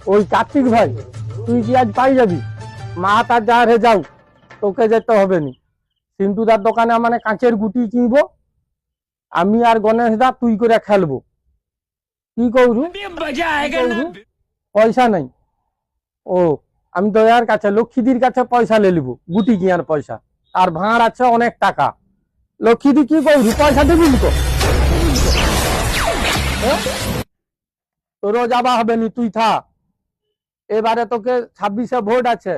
ওই কার্তিক ভাই, তুই কি আজ পাই যাবি? মা তার যা রে যাও, তোকে যেতে হবে নি। সিন্টুদার দোকানে মানে কাঁচের গুটি কিনবো, আমি আর গণেশ দা তুই করে খেলবো। কি করবো? পয়সা নাই। ও, আমি তো এর কাছে লক্ষ্মীদির কাছে পয়সা লে লিব, গুটি কিনার পয়সা। আর ভাঁড় আছে অনেক টাকা। লক্ষ্মীদি কি করবি, পয়সা দিবি তো? তোরও যাবা হবে নি, তুই থা। এবারে তোকে 26-এ ভোট আছে,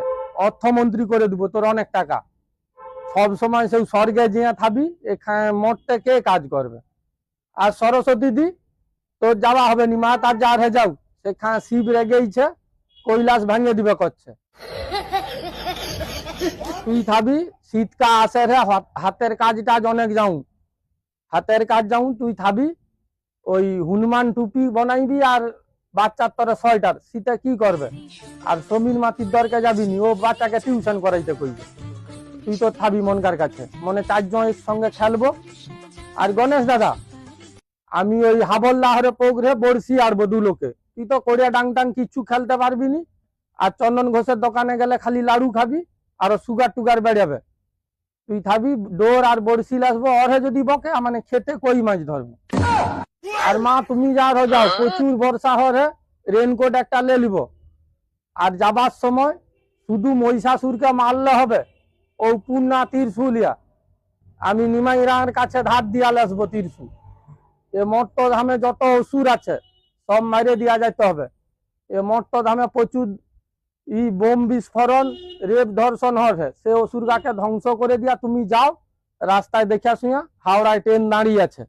অর্থমন্ত্রী করে দিব, তোর অনেক টাকা। সব সময় সেই স্বর্গে জিয়া থাবি, এখানে মরতে কে কাজ করবে? আর সরস্বতী দি, তোর যাওয়া হবে নি, মা তার যা হে যাও, সেখানে শিব রেগেইছে, কৈলাস ভাঙিয়ে দিবে করছে। তুই থাবি, শীতকা আসে রে, হাতের কাজ টাজ অনেক যাও, হাতের কাজ যাও, তুই থাবি। ওই হনুমান টুপি বানাইবি আর বাচ্চার তোরা সোয়েটার, শীতে কি করবে? আর সমীর মাতির দরকার যাবি নি, ও বাচ্চাকে টিউশন করাইতে কইবে। তুই তো থাবি মনকার কাছে, মনে 4 জনের সঙ্গে খেলবো। আর গণেশ দাদা, আমি ওই হাবল্লাহরে পোগরে বড়শি আরবো 2 লোকে। তুই তো কোড়িয়া ডাং টাং কিচ্ছু খেলতে পারবি নি। আর চন্দন ঘোষের দোকানে গেলে খালি লাড়ু খাবি আর সুগার টুগার বেড়াবে। তুই থাবি, ডোর আর বড়শি আসবো, অরে যদি বকে মানে খেতে কই মাছ ধরবো। আর মা তুমি যা যাও, প্রচুর বর্ষা হরে, রেনকোট একটা লে লিব। আর যাবার সময় শুধু মহিষাসুরকে মারলে হবে, ও পূর্ণা ত্রিশুলিয়া আমি নিমাইরার কাছে ধার দিয়া আসবো ত্রিশূল। এ মট্ট ধামে যত অসুর আছে সব মাইরে দিয়া যাইতে হবে। এ মট্ট ধামে প্রচুর বোম বিস্ফোরণ, রেপ ধর্ষণ হবে, সে অসুরগাকে ধ্বংস করে দিয়া তুমি যাও। রাস্তায় দেখা শুয়া হাওড়ায় ট্রেন দাঁড়িয়ে আছে,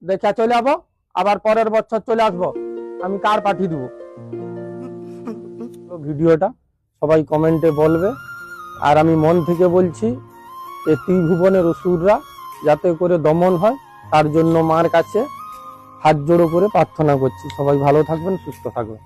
দেখা চলে যাবো। আবার পরের বছর চলে আসবো, আমি কার পাঠিয়ে দেবো। ভিডিওটা সবাই কমেন্টে বলবে। আর আমি মন থেকে বলছি, এই ত্রিভুবনের অসুররা যাতে করে দমন হয়, তার জন্য মার কাছে হাত জোড়ো করে প্রার্থনা করছি। সবাই ভালো থাকবেন, সুস্থ থাকবেন।